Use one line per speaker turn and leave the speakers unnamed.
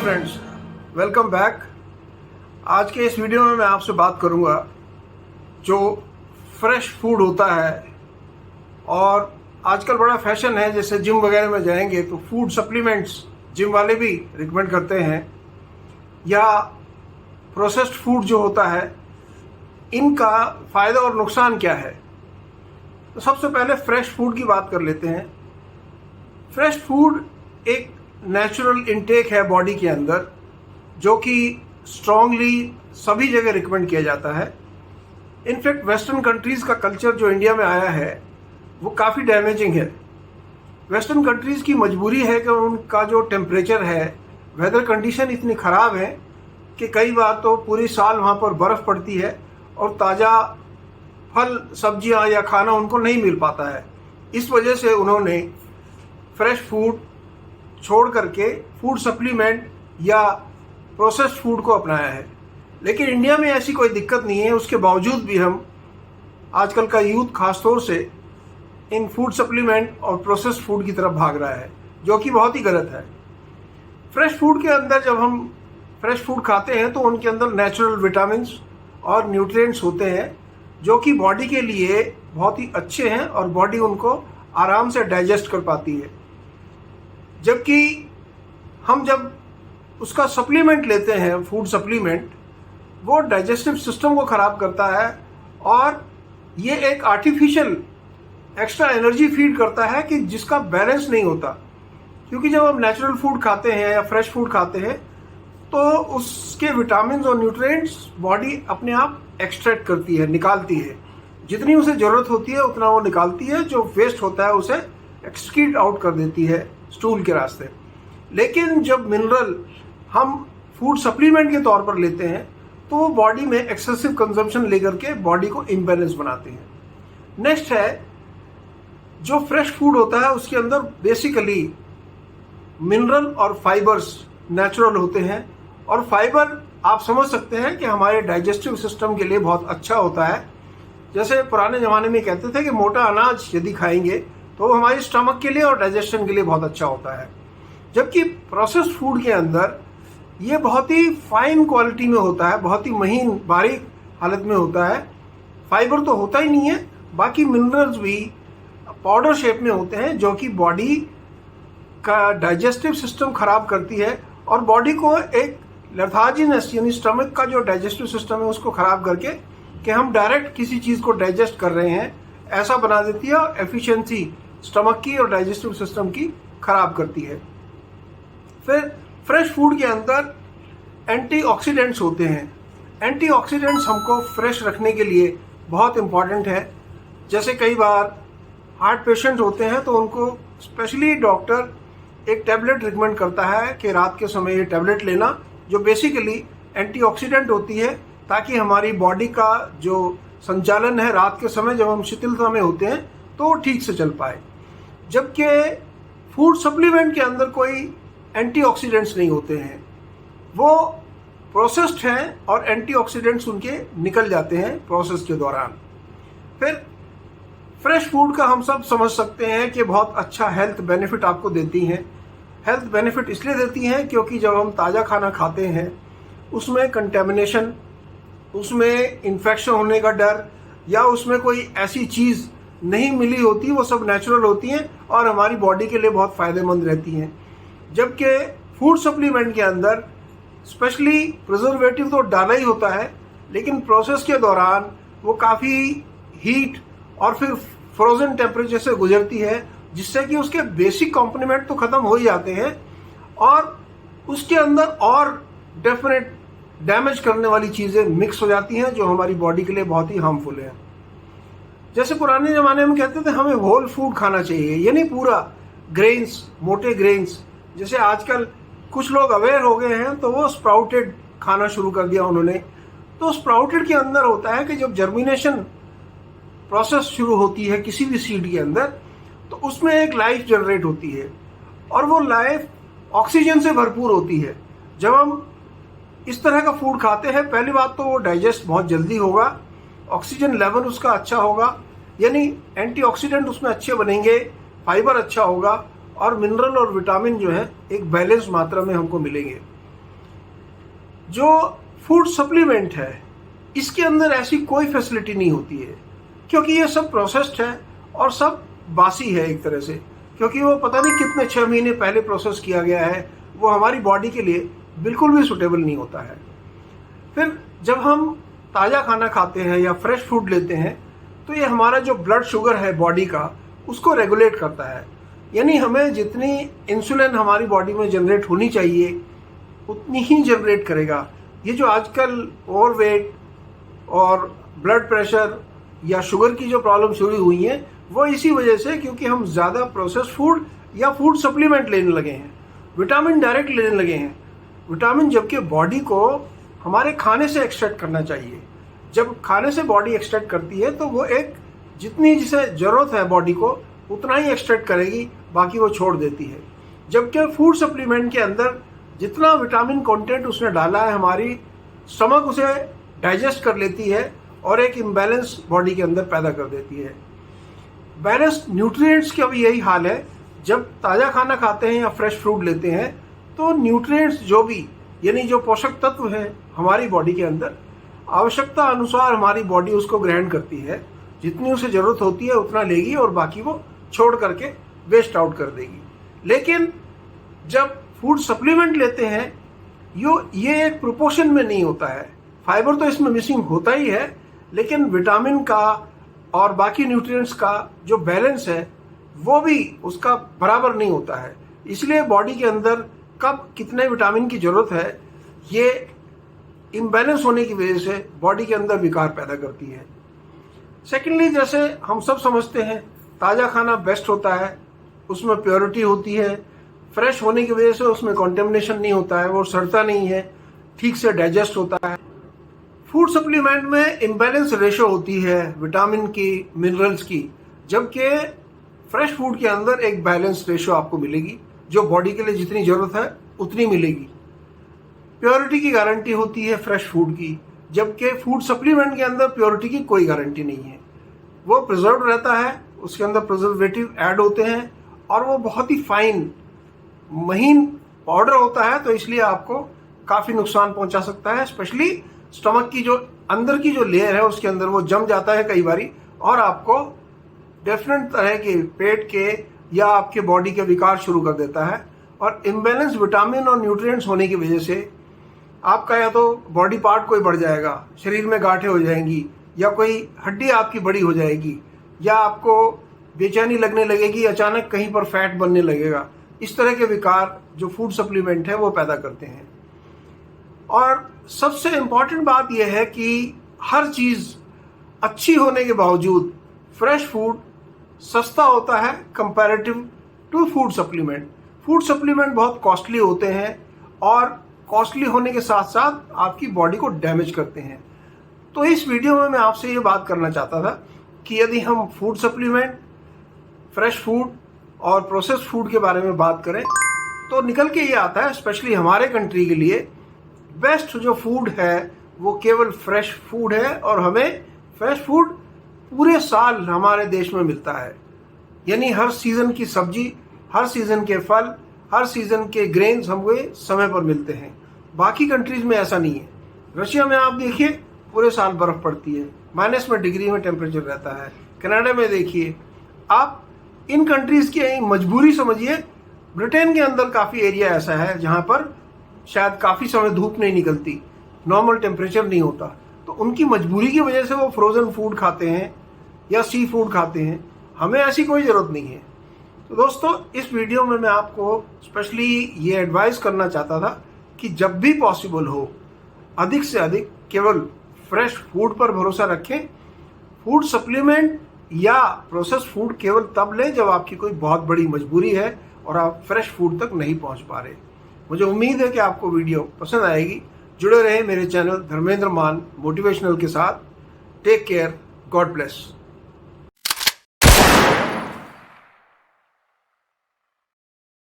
Friends, welcome back. आज के इस वीडियो में मैं आपसे बात करूंगा जो फ्रेश फूड होता है। और आजकल बड़ा फैशन है, जैसे जिम वगैरह में जाएंगे तो फूड सप्लीमेंट्स जिम वाले भी रिकमेंड करते हैं, या प्रोसेस्ड फूड जो होता है, इनका फ़ायदा और नुकसान क्या है। तो सबसे पहले फ्रेश फूड की बात कर लेते हैं। फ्रेश फूड एक नेचुरल इनटेक है बॉडी के अंदर, जो कि स्ट्रांगली सभी जगह रिकमेंड किया जाता है। इनफैक्ट वेस्टर्न कंट्रीज़ का कल्चर जो इंडिया में आया है वो काफ़ी डैमेजिंग है। वेस्टर्न कंट्रीज़ की मजबूरी है कि उनका जो टेम्परेचर है, वेदर कंडीशन इतनी ख़राब है कि कई बार तो पूरी साल वहाँ पर बर्फ़ पड़ती है और ताज़ा फल सब्जियाँ या खाना उनको नहीं मिल पाता है। इस वजह से उन्होंने फ्रेश फूड छोड़ करके फूड सप्लीमेंट या प्रोसेस्ड फूड को अपनाया है। लेकिन इंडिया में ऐसी कोई दिक्कत नहीं है, उसके बावजूद भी हम आजकल का यूथ खासतौर से इन फूड सप्लीमेंट और प्रोसेस्ड फूड की तरफ भाग रहा है, जो कि बहुत ही गलत है। फ्रेश फूड के अंदर जब हम फ्रेश फूड खाते हैं तो उनके अंदर नेचुरल विटामिन्स और न्यूट्रिएंट्स होते हैं, जो कि बॉडी के लिए बहुत ही अच्छे हैं और बॉडी उनको आराम से डाइजेस्ट कर पाती है। जबकि हम जब उसका सप्लीमेंट लेते हैं, फूड सप्लीमेंट, वो डाइजेस्टिव सिस्टम को ख़राब करता है और ये एक आर्टिफिशियल एक्स्ट्रा एनर्जी फीड करता है कि जिसका बैलेंस नहीं होता। क्योंकि जब हम नेचुरल फूड खाते हैं या फ्रेश फूड खाते हैं तो उसके विटामिन और न्यूट्रिएंट्स बॉडी अपने आप एक्सट्रैक्ट करती है, निकालती है। जितनी उसे ज़रूरत होती है उतना वो निकालती है, जो वेस्ट होता है उसे एक्सक्रीट आउट कर देती है स्टूल के रास्ते। लेकिन जब मिनरल हम फूड सप्लीमेंट के तौर पर लेते हैं तो वो बॉडी में एक्सेसिव कंजम्पशन लेकर के बॉडी को इम्बैलेंस बनाते हैं। नेक्स्ट है, जो फ्रेश फूड होता है उसके अंदर बेसिकली मिनरल और फाइबर्स नेचुरल होते हैं। और फाइबर आप समझ सकते हैं कि हमारे डाइजेस्टिव सिस्टम के लिए बहुत अच्छा होता है। जैसे पुराने ज़माने में कहते थे कि मोटा अनाज यदि खाएंगे तो हमारे स्टमक के लिए और डाइजेशन के लिए बहुत अच्छा होता है। जबकि प्रोसेस्ड फूड के अंदर ये बहुत ही फाइन क्वालिटी में होता है, बहुत ही महीन बारीक हालत में होता है। फाइबर तो होता ही नहीं है, बाकी मिनरल्स भी पाउडर शेप में होते हैं, जो कि बॉडी का डाइजेस्टिव सिस्टम खराब करती है और बॉडी को एक लेथार्जीनेस, यानी स्टमक का जो डाइजेस्टिव सिस्टम है उसको खराब करके कि हम डायरेक्ट किसी चीज़ को डाइजेस्ट कर रहे हैं ऐसा बना देती है और एफिशिएंसी स्टमक की और डाइजेस्टिव सिस्टम की खराब करती है। फिर फ्रेश फूड के अंदर एंटीऑक्सीडेंट्स होते हैं। एंटीऑक्सीडेंट्स हमको फ्रेश रखने के लिए बहुत इम्पॉर्टेंट है। जैसे कई बार हार्ट पेशेंट होते हैं तो उनको स्पेशली डॉक्टर एक टैबलेट रिकमेंड करता है कि रात के समय ये टैबलेट लेना, जो बेसिकली एंटीऑक्सीडेंट होती है, ताकि हमारी बॉडी का जो संचालन है रात के समय जब हम शिथिलता में होते हैं तो वो ठीक से चल पाए। जबकि फूड सप्लीमेंट के अंदर कोई एंटीऑक्सीडेंट्स नहीं होते हैं, वो प्रोसेस्ड हैं और एंटीऑक्सीडेंट्स उनके निकल जाते हैं प्रोसेस के दौरान। फिर फ्रेश फूड का हम सब समझ सकते हैं कि बहुत अच्छा हेल्थ बेनिफिट आपको देती हैं। हेल्थ बेनिफिट इसलिए देती हैं क्योंकि जब हम ताज़ा खाना खाते हैं उसमें कंटेमिनेशन, उसमें इन्फेक्शन होने का डर या उसमें कोई ऐसी चीज़ नहीं मिली होती, वो सब नेचुरल होती हैं और हमारी बॉडी के लिए बहुत फ़ायदेमंद रहती हैं। जबकि फूड सप्लीमेंट के अंदर स्पेशली प्रिजर्वेटिव तो डाला ही होता है, लेकिन प्रोसेस के दौरान वो काफ़ी हीट और फिर फ्रोज़न टेम्परेचर से गुजरती है, जिससे कि उसके बेसिक कॉम्पोनेंट तो ख़त्म हो ही जाते हैं और उसके अंदर और डेफिनेट डैमेज करने वाली चीज़ें मिक्स हो जाती हैं, जो हमारी बॉडी के लिए बहुत ही हार्मफुल है। जैसे पुराने ज़माने में कहते थे हमें होल फूड खाना चाहिए, यानी पूरा ग्रेन्स, मोटे ग्रेन्स। जैसे आजकल कुछ लोग अवेयर हो गए हैं तो वो स्प्राउटेड खाना शुरू कर दिया उन्होंने। तो स्प्राउटेड के अंदर होता है कि जब जर्मिनेशन प्रोसेस शुरू होती है किसी भी सीड के अंदर, तो उसमें एक लाइफ जनरेट होती है और वो लाइफ ऑक्सीजन से भरपूर होती है। जब हम इस तरह का फूड खाते हैं, पहली बात तो वो डाइजेस्ट बहुत जल्दी होगा, ऑक्सीजन लेवल उसका अच्छा होगा, यानी एंटीऑक्सीडेंट उसमें अच्छे बनेंगे, फाइबर अच्छा होगा और मिनरल और विटामिन जो है एक बैलेंस मात्रा में हमको मिलेंगे। जो फूड सप्लीमेंट है इसके अंदर ऐसी कोई फैसिलिटी नहीं होती है, क्योंकि ये सब प्रोसेस्ड है और सब बासी है एक तरह से, क्योंकि वो पता नहीं कितने 6 महीने पहले प्रोसेस किया गया है। वो हमारी बॉडी के लिए बिल्कुल भी सूटेबल नहीं होता है। फिर जब हम ताज़ा खाना खाते हैं या फ्रेश फूड लेते हैं तो ये हमारा जो ब्लड शुगर है बॉडी का उसको रेगुलेट करता है, यानी हमें जितनी इंसुलिन हमारी बॉडी में जनरेट होनी चाहिए उतनी ही जनरेट करेगा। ये जो आजकल ओवरवेट और ब्लड प्रेशर या शुगर की जो प्रॉब्लम शुरू हुई है वो इसी वजह से, क्योंकि हम ज़्यादा प्रोसेस फूड या फूड सप्लीमेंट लेने लगे हैं, विटामिन डायरेक्ट लेने लगे हैं। विटामिन जबकि बॉडी को हमारे खाने से एक्सट्रैक्ट करना चाहिए। जब खाने से बॉडी एक्सट्रैक्ट करती है तो वो एक जितनी जिसे ज़रूरत है बॉडी को उतना ही एक्सट्रैक्ट करेगी, बाकी वो छोड़ देती है। जबकि फूड सप्लीमेंट के अंदर जितना विटामिन कंटेंट उसने डाला है हमारी स्टमक उसे डाइजेस्ट कर लेती है और एक इम्बैलेंस बॉडी के अंदर पैदा कर देती है। बैलेंस्ड न्यूट्रिएंट्स का भी यही हाल है। जब ताज़ा खाना खाते हैं या फ्रेश फ्रूट लेते हैं तो न्यूट्रिएंट्स जो भी, यानी जो पोषक तत्व है हमारी बॉडी के अंदर, आवश्यकता अनुसार हमारी बॉडी उसको ग्रहण करती है। जितनी उसे ज़रूरत होती है उतना लेगी और बाकी वो छोड़ करके वेस्ट आउट कर देगी। लेकिन जब फूड सप्लीमेंट लेते हैं ये एक प्रोपोर्शन में नहीं होता है। फाइबर तो इसमें मिसिंग होता ही है, लेकिन विटामिन का और बाकी न्यूट्रिएंट्स का जो बैलेंस है वो भी उसका बराबर नहीं होता है। इसलिए बॉडी के अंदर कब कितने विटामिन की ज़रूरत है ये इम्बैलेंस होने की वजह से बॉडी के अंदर विकार पैदा करती है। सेकेंडली, जैसे हम सब समझते हैं ताज़ा खाना बेस्ट होता है, उसमें प्योरिटी होती है, फ्रेश होने की वजह से उसमें कंटेमिनेशन नहीं होता है, वो सड़ता नहीं है, ठीक से डाइजेस्ट होता है। फूड सप्लीमेंट में इम्बैलेंस रेशो होती है विटामिन की, मिनरल्स की, जबकि फ्रेश फूड के अंदर एक बैलेंस रेशो आपको मिलेगी, जो बॉडी के लिए जितनी ज़रूरत है उतनी मिलेगी। प्योरिटी की गारंटी होती है फ्रेश फूड की, जबकि फूड सप्लीमेंट के अंदर प्योरिटी की कोई गारंटी नहीं है। वो प्रिजर्व रहता है, उसके अंदर प्रिजर्वेटिव ऐड होते हैं और वो बहुत ही फाइन महीन पाउडर होता है, तो इसलिए आपको काफ़ी नुकसान पहुंचा सकता है। स्पेशली स्टमक की जो अंदर की जो लेयर है उसके अंदर वो जम जाता है कई बारी और आपको डिफरेंट तरह के पेट के या आपके बॉडी के विकार शुरू कर देता है। और इम्बैलेंस विटामिन और न्यूट्रिएंट्स होने की वजह से आपका या तो बॉडी पार्ट कोई बढ़ जाएगा, शरीर में गांठें हो जाएंगी, या कोई हड्डी आपकी बड़ी हो जाएगी, या आपको बेचैनी लगने लगेगी, अचानक कहीं पर फैट बनने लगेगा। इस तरह के विकार जो फूड सप्लीमेंट है वो पैदा करते हैं। और सबसे इम्पॉर्टेंट बात यह है कि हर चीज़ अच्छी होने के बावजूद फ्रेश फूड सस्ता होता है comparative to food supplement. Food supplement बहुत कॉस्टली होते हैं और कॉस्टली होने के साथ साथ आपकी बॉडी को डैमेज करते हैं। तो इस वीडियो में मैं आपसे ये बात करना चाहता था कि यदि हम फूड सप्लीमेंट, फ्रेश फूड और प्रोसेस्ड फूड के बारे में बात करें तो निकल के ये आता है, स्पेशली हमारे कंट्री के लिए बेस्ट जो फूड है वो केवल फ्रेश फूड है। और हमें फ्रेश फूड पूरे साल हमारे देश में मिलता है, यानी हर सीज़न की सब्जी, हर सीज़न के फल, हर सीज़न के ग्रेन्स हमें समय पर मिलते हैं। बाकी कंट्रीज़ में ऐसा नहीं है। रशिया में आप देखिए पूरे साल बर्फ़ पड़ती है, माइनस में डिग्री में टेम्परेचर रहता है। कनाडा में देखिए आप, इन कंट्रीज़ की मजबूरी समझिए। ब्रिटेन के अंदर काफ़ी एरिया ऐसा है जहाँ पर शायद काफ़ी समय धूप नहीं निकलती, नॉर्मल टेम्परेचर नहीं होता, तो उनकी मजबूरी की वजह से वो फ्रोज़न फूड खाते हैं या सी फूड खाते हैं। हमें ऐसी कोई ज़रूरत नहीं है। तो दोस्तों, इस वीडियो में मैं आपको स्पेशली ये एडवाइस करना चाहता था कि जब भी पॉसिबल हो अधिक से अधिक केवल फ्रेश फूड पर भरोसा रखें। फूड सप्लीमेंट या प्रोसेस फूड केवल तब लें जब आपकी कोई बहुत बड़ी मजबूरी है और आप फ्रेश फूड तक नहीं पहुंच पा रहे। मुझे उम्मीद है कि आपको वीडियो पसंद आएगी। जुड़े रहे मेरे चैनल धर्मेंद्र मान मोटिवेशनल के साथ। Take care, god bless.